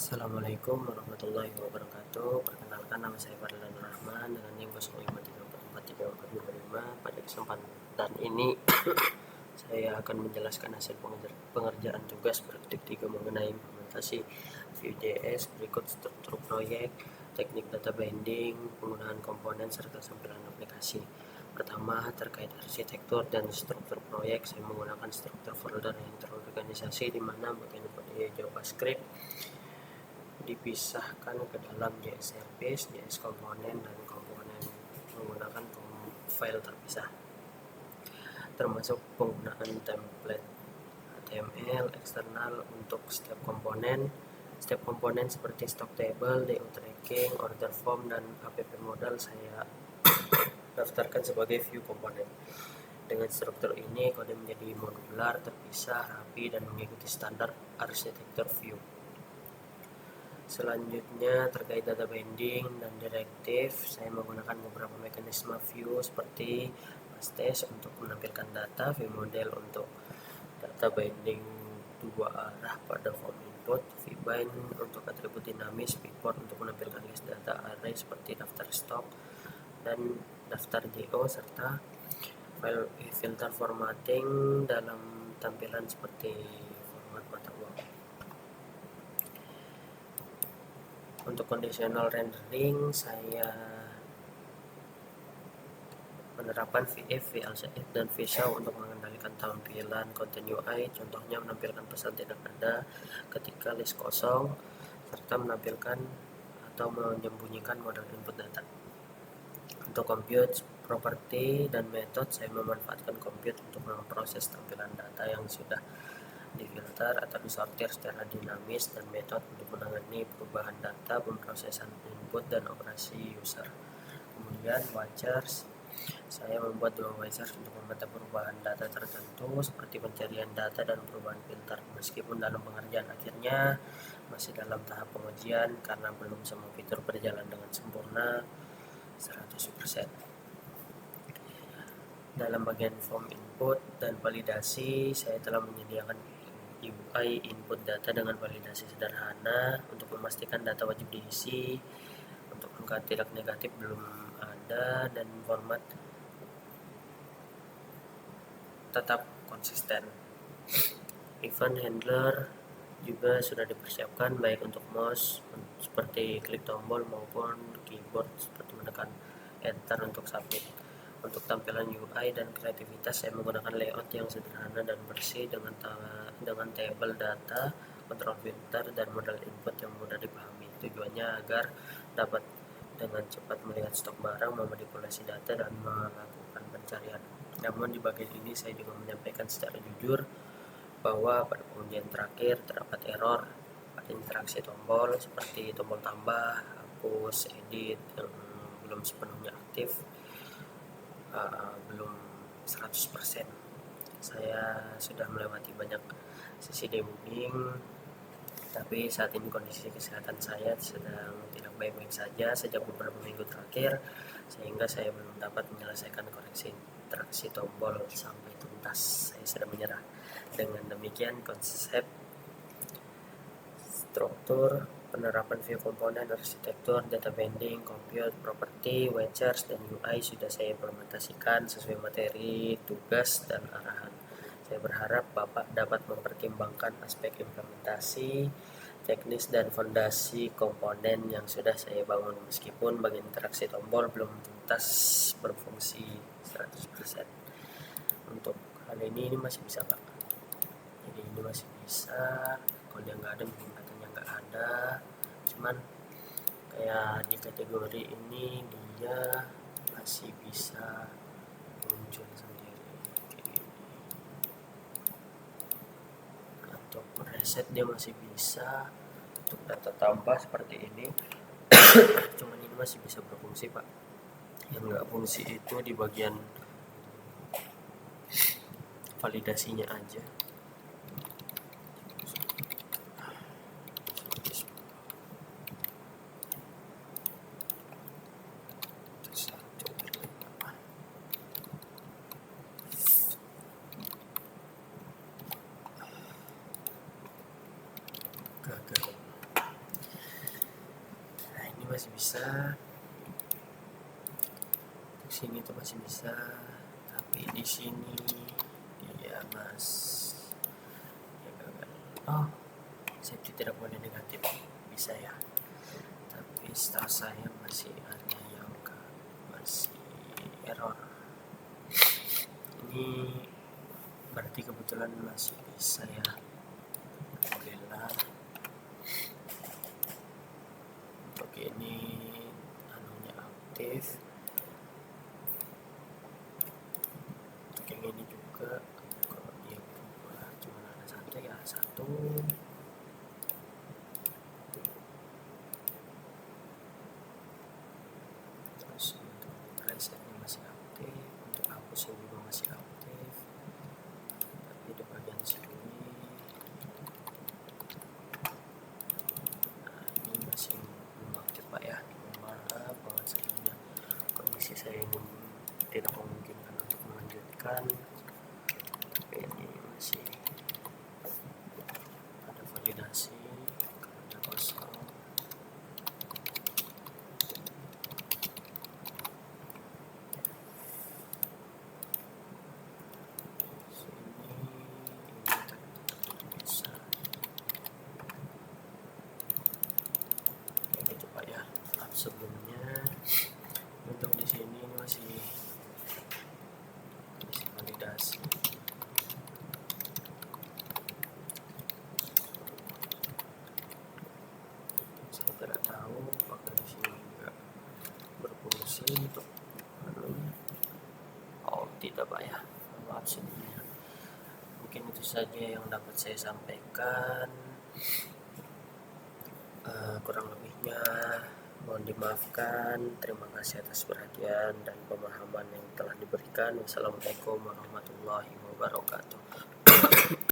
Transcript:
Assalamualaikum warahmatullahi wabarakatuh. Perkenalkan, nama saya Fadlan Rahman dengan NIM 05344345. Pada kesempatan ini saya akan menjelaskan hasil pengerjaan tugas praktik 3 mengenai implementasi Vue.js, berikut struktur proyek, teknik data binding, penggunaan komponen serta tampilan aplikasi. Pertama, terkait arsitektur dan struktur proyek, saya menggunakan struktur folder yang terorganisasi di mana bagian kode JavaScript dipisahkan ke dalam JS service, JS komponen, dan komponen menggunakan file terpisah, termasuk penggunaan template HTML eksternal untuk setiap komponen. Setiap komponen seperti stock table, DO tracking, order form, dan app modal saya daftarkan sebagai view komponen. Dengan struktur ini, kode menjadi modular, terpisah, rapi, dan mengikuti standar arsitektur view. Selanjutnya, terkait data binding dan direktif, saya menggunakan beberapa mekanisme view seperti pastes untuk menampilkan data, view model untuk data binding dua arah pada form input, vbind untuk atribut dinamis, vport untuk menampilkan list data array seperti daftar stok dan daftar DO, serta file filter formatting dalam tampilan seperti format mata uang. Untuk conditional rendering, saya menerapkan VF, VLCF, dan VShow untuk mengendalikan tampilan konten UI. Contohnya menampilkan pesan tidak ada ketika list kosong, serta menampilkan atau menyembunyikan model input data. Untuk compute, property, dan method, saya memanfaatkan compute untuk memproses tampilan data yang sudah difilter atau disortir secara dinamis, dan method untuk menangani perubahan data, pemrosesan input, dan operasi user. Kemudian watchers, saya membuat 2 watchers untuk memantau perubahan data tertentu seperti pencarian data dan perubahan filter. Meskipun dalam pengerjaan akhirnya masih dalam tahap pengujian karena belum semua fitur berjalan dengan sempurna 100%. Dalam bagian form input dan validasi, saya telah menyediakan UI input data dengan validasi sederhana untuk memastikan data wajib diisi. Untuk angka tidak negatif belum ada dan format tetap konsisten. Event handler juga sudah dipersiapkan baik untuk mouse seperti klik tombol maupun keyboard seperti menekan enter untuk submit. Untuk tampilan UI dan kreativitas, saya menggunakan layout yang sederhana dan bersih dengan table data, kontrol filter, dan model input yang mudah dipahami. Tujuannya agar dapat dengan cepat melihat stok barang, memanipulasi data, dan melakukan pencarian. Namun di bagian ini saya juga menyampaikan secara jujur bahwa pada pengujian terakhir terdapat error pada interaksi tombol seperti tombol tambah, hapus, edit yang belum sepenuhnya aktif, belum 100%. Saya sudah melewati banyak sesi debugging, tapi saat ini kondisi kesehatan saya sedang tidak baik-baik saja sejak beberapa minggu terakhir, sehingga saya belum dapat menyelesaikan koreksi interaksi tombol sampai tuntas. Saya sudah menyerah. Dengan demikian, konsep, struktur, penerapan view komponen, arsitektur, data binding, compute, property, watchers, dan UI sudah saya implementasikan sesuai materi, tugas, dan arahan. Saya berharap Bapak dapat mempertimbangkan aspek implementasi, teknis, dan fondasi komponen yang sudah saya bangun, meskipun bagian interaksi tombol belum tuntas berfungsi 100%. Untuk hal ini masih bisa, Pak. Jadi ini masih bisa. Kalau dia nggak ada, mungkin katanya nggak ada. Cuman kayak di kategori ini dia masih bisa muncul sendiri. Untuk reset dia masih bisa. Untuk data tambah seperti ini, cuman ini masih bisa berfungsi, Pak. Yang nggak fungsi itu di bagian validasinya aja. Gagal. masih bisa, di sini tuh masih bisa, tapi di sini dia ya gagal. Oh, safety tidak boleh negatif, bisa ya, tapi setahu saya masih ada yang masih error. Ini berarti kebetulan masih bisa ya, alhamdulillah. Untuk ini anunya aktif, untuk yang ini juga kalau dia berubah cuma ada satu ya, satu. Terus untuk resetnya masih aktif, untuk hapusnya juga masih aktif, tapi di bagian sini ini masih belum aktif Pak ya. Maaf banget sebelumnya, kondisi saya ini tidak memungkinkan untuk melanjutkan, tapi ini masih ada validasi karena kosong. Sebelumnya untuk di sini masih validasi. Saya tidak tahu apakah di sini juga berfungsi untuk oh tidak Pak ya, maaf sebelumnya. Mungkin itu saja yang dapat saya sampaikan. Kurang lebihnya mohon dimaafkan. Terima kasih atas perhatian dan pemahaman yang telah diberikan. Wassalamualaikum warahmatullahi wabarakatuh.